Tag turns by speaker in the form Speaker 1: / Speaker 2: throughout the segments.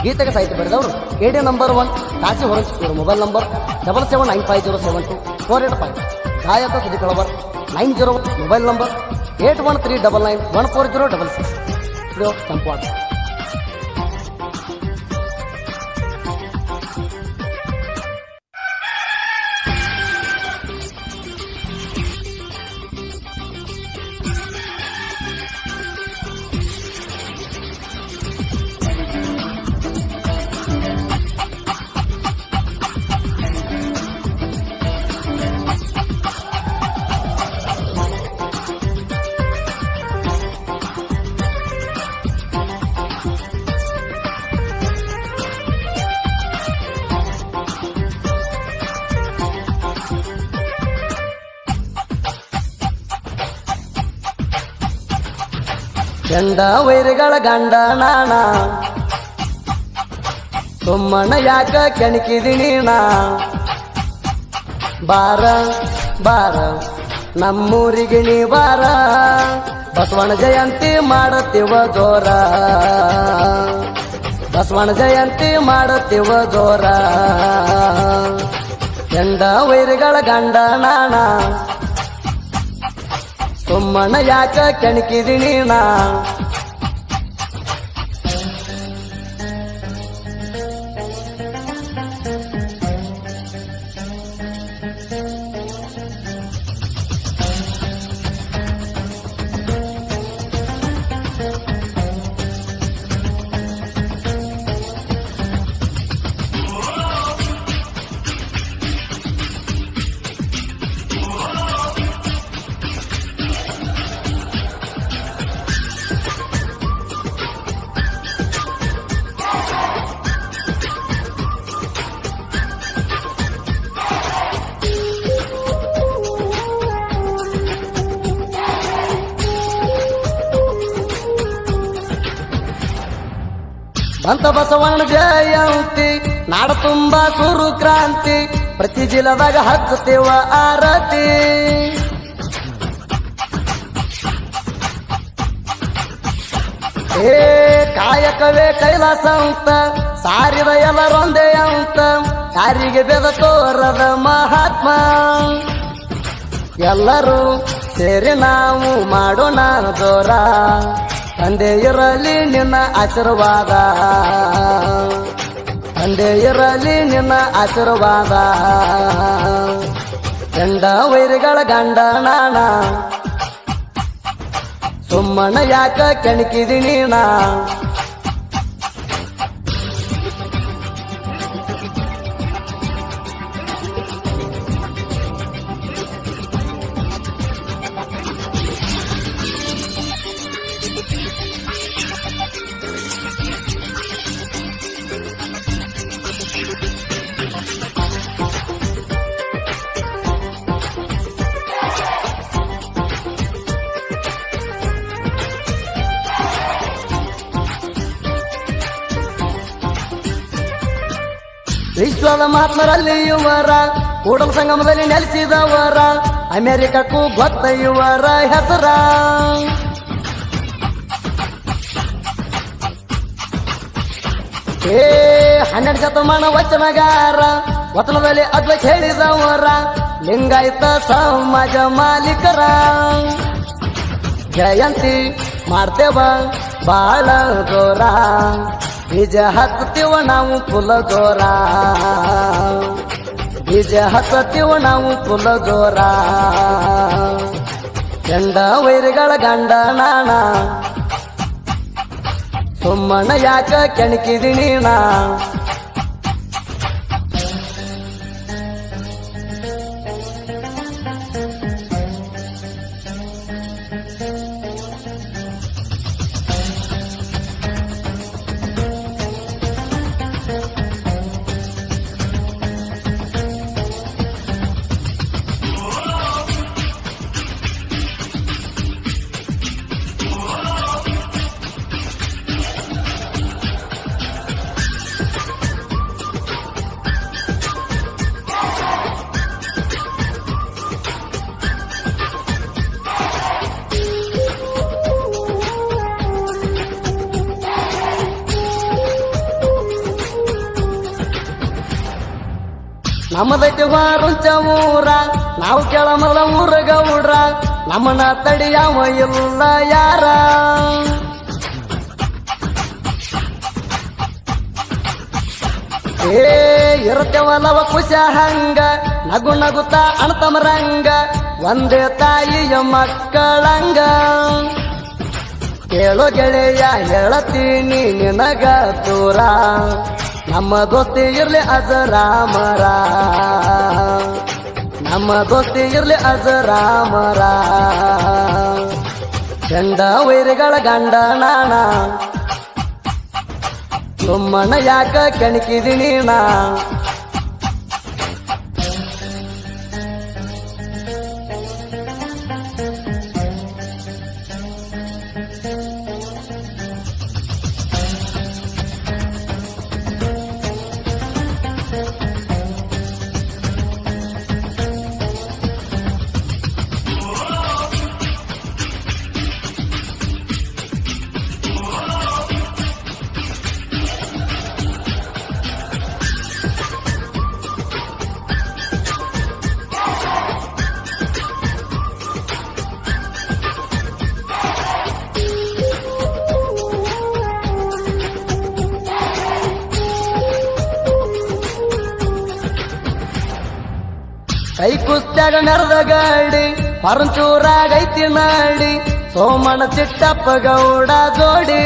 Speaker 1: ಗೀತೆಗೆ ಸಾಹಿತ್ಯ ಬರೆದವರು KD ನಂಬರ್ 1 ಕಾಶಿ ಹೊರಜ್. ಇವರ ಮೊಬೈಲ್ ನಂಬರ್ 7795072485. ಗಾಯಕ Sudeep ಹಳವರ್ 901 mobile number 8139914066. Studio Kempwad. ಚಂಡ ವೈರಿಗಳ ಗಂಡ ನಾಣ ಸುಮ್ಮನ ಯಾಕ ಕೆಣಕಿದಿ ನೀಣ. ಬಾರ ಬಾರ ನಮ್ಮೂರಿಗೆ ನೀ ಬಾರ, ಬಸವಣ್ಣ ಜಯಂತಿ ಮಾಡತ್ತೀವ ಜೋರ, ಬಸವಣ್ಣ ಜಯಂತಿ ಮಾಡತ್ತೀವ ಜೋರ. ಚಂಡ ವೈರಿಗಳ ಗಂಡ ನಾಣ ಸುಮ್ಮನ ಯಾಕ ಕೆಣಕಿದಿ ನೀಣ. ಬಂತ ಬಸವಣ್ಣ ಜಯಂತಿ ನಾಡ ತುಂಬ ಸುರು ಕ್ರಾಂತಿ, ಪ್ರತಿ ಜಿಲ್ಲದಾಗ ಹಚ್ಚುತ್ತೇವ ಆರತಿ. ಏ ಕಾಯಕವೇ ಕೈಲಾಸ ಅಂತ ಸಾರಿದ ಎಲ್ಲರೊಂದೇ ಅಂತ, ಯಾರಿಗೆ ಬೆದ ತೋರದ ಮಹಾತ್ಮ. ಎಲ್ಲರೂ ಸೇರಿ ನಾವು ಮಾಡೋಣ ಜೋರ, ತಂದೆ ಇರಲಿ ನಿನ್ನ ಆಶೀರ್ವಾದ, ತಂದೆ ಇರಲಿ ನಿನ್ನ ಆಶೀರ್ವಾದ. ಚಂಡ ವೈರಿಗಳ ಗಂಡ ನಾಣ ಸುಮ್ಮನ ಯಾಕ ಕೆಣಕಿದಿ ನೀಣ. ವಿಶ್ವದ ಮಹಾತ್ಮರಲ್ಲಿ ಇವರ ಕೂಡಲ ಸಂಗಮದಲ್ಲಿ ನೆಲೆಸಿದವರ, ಅಮೆರಿಕಕ್ಕೂ ಗೊತ್ತ ಇವರ ಹೆಸರ. ಏ 12 ಶತಮಾನ ವಚನಗಾರ, ವಚನದಲ್ಲಿ ಅದ್ವೈತ ಹೇಳಿದವರ, ಲಿಂಗಾಯತ ಸಮಾಜ ಮಾಲೀಕರ. ಜಯಂತಿ ಮಾಡ್ತೇವ ಬಾಳ ಜೋರ, ಬೀಜ ಹತ್ತುತ್ತೀವ ನಾವು ಫುಲ್ ಜೋರ, ಬೀಜ ಹತ್ತುತ್ತೀವ ನಾವು ಫುಲ್ ಜೋರ. ಚಂಡ ವೈರಿಗಳ ಗಂಡ ನಾಣ ಸುಮ್ಮನ ಯಾಕ ಕೆಣಕಿದಿ ನೀಣ. ನಮ್ಮದೈತಿ ವಾರುಂಚ ಊರ ನಾವು ಕೆಳಮಲ ಊರ ಗೌಡ್ರ ನಮ್ಮನ ತಡಿಯಾವ ಇಲ್ಲ ಯಾರ ಇರುತ್ತೇವಲ್ಲವ ಖುಷ ಹಂಗ ನಗು ನಗುತ್ತ ಅಣತಮರಂಗ ಒಂದೇ ತಾಯಿಯ ಮಕ್ಕಳಂಗ ಕೇಳೋ ಗೆಳೆಯ ಹೇಳತೀನಿ ನಿನಗ ದೂರ ನಮ್ಮ ದೋಸ್ತಿ ಇರ್ಲಿ ಅಜರಾಮರ ನಮ್ಮ ದೋಸ್ತಿ ಇರ್ಲಿ ಅಜರಾಮರ ಗಂಡ ವೈರಿಗಳ ಗಂಡ ನಾಣ ಸುಮ್ಮನ ಯಾಕ ಕೆಣಕಿದಿನಿ ನಾ ಕೈ ಕುಸ್ತ್ಯಾಗ ಮೆರೆದ ಗಾಡಿ ಪರಂಚೂರಾಗೈತಿ ನಾಡಿ ಸೋಮಣ್ಣ ಚಿಟ್ಟಪ್ಪ ಗೌಡ ಜೋಡಿ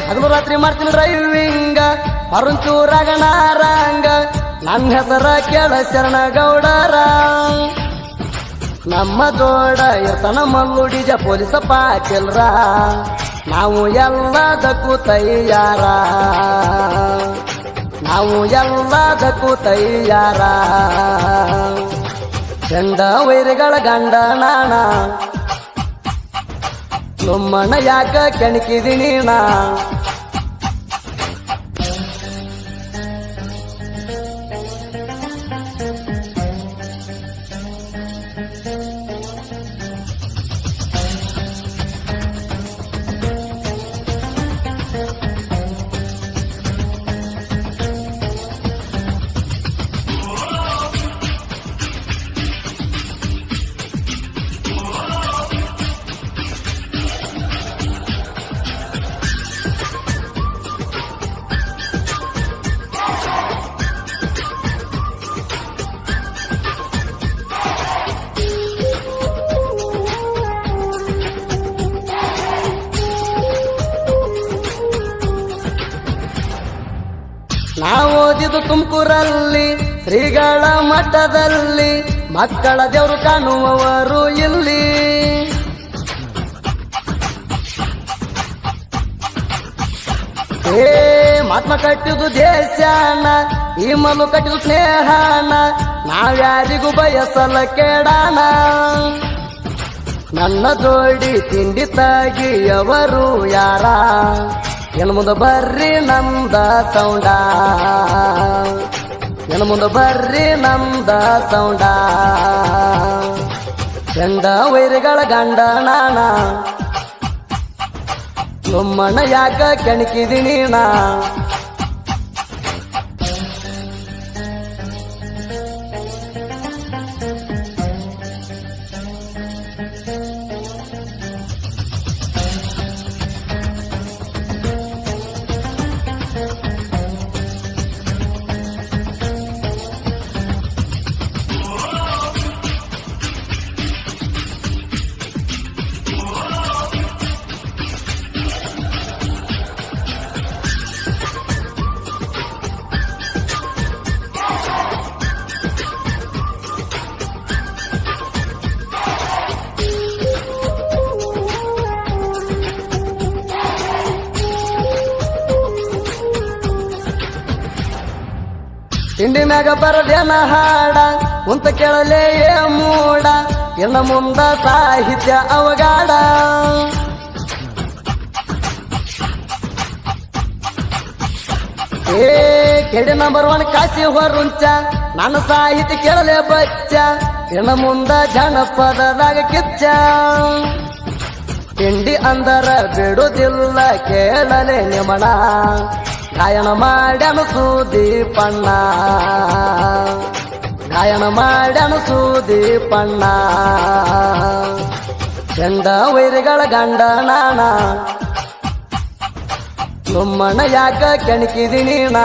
Speaker 1: ಹಗಲು ರಾತ್ರಿ ಮಾಡ್ತೀನಿ ಡ್ರೈವಿಂಗ ಪರಂಚೂರಾಗ ನಾರಂಗ ನನ್ನ ಹೆಸರ ಕೇಳ ಶರಣ ಗೌಡರ ನಮ್ಮ ಜೋಡ ಇರ್ತನ ಮಲ್ಲುಡಿಜ ಪೊಲೀಸ ಪಾಟೀಲ್ರ ನಾವು ಎಲ್ಲದಕ್ಕೂ ತಯ್ಯಾರ ನಾವು ಎಲ್ಲದಕ್ಕೂ ತಯ್ಯಾರ ಗಂಡ ವೈರಿಗಳ ಗಂಡ ನಾಣ ಸುಮ್ಮನ ಯಾಕ ಕೆಣಕಿದಿನಿ ನಾ ನಾವು ಓದಿದ್ದು ತುಮಕೂರಲ್ಲಿ ಶ್ರೀಗಳ ಮಠದಲ್ಲಿ ಮಕ್ಕಳ ದೇವರು ಕಾಣುವವರು ಇಲ್ಲಿ ಮಹಾತ್ಮ ಕಟ್ಟಿದು ದೇಶಾನ ಈ ಮಲು ಕಟ್ಟಿದು ಸ್ನೇಹನ ನಾವ್ಯಾರಿಗೂ ಬಯಸಲ ಕೇಡಾನ ನನ್ನ ಜೋಡಿ ತಿಂಡಿ ತಾಗಿಯವರು ಯಾರ ಎನ್ ಮುಂದೆ ಬರ್ರಿ ನಮ್ದ ಸೌಂಡ ಎನ್ ಮುಂದೆ ಬರ್ರಿ ನಮ್ದ ಸೌಂಡ ಗಂಡ ವೈರಿಗಳ ಗಂಡ ನಾಣ ಸುಮ್ಮನ ಯಾಕ ಕೆಣಕಿದಿನಿ ನಾ ತಿಂಡಿ ಮ್ಯಾಗ ಬರದೇನ ಹಾಡ ಕುಂತ ಕೇಳಲೇ ಮೂಡ ಇನ್ನ ಮುಂದ ಸಾಹಿತ್ಯ ಅವಗಾಡ ಕೆಡಿ ನಂಬರ್ 1 ಕಾಸಿ ಹೊರುಂಚ ನನ್ನ ಸಾಹಿತ್ಯ ಕೇಳಲೇ ಬಚ್ಚ ಇನ್ನ ಮುಂದ ಜನಪದದಾಗ ಕಿಚ್ಚ ತಿಂಡಿ ಅಂದರ ಬಿಡುದಿಲ್ಲ ಕೇಳಲೆ ನಿಮಣ ಗಾಯನ ಮಾಡ್ಯಾನ ಸುದೀಪಣ್ಣ ಗಾಯನ ಮಾಡ್ಯಾನ ಸುದೀಪಣ್ಣ ಚಂದ ವೈರಿಗಳ ಗಂಡ ನಾಣ ಸುಮ್ಮನ ಯಾಕ ಕೆಣಕಿದಿ ನೀಣ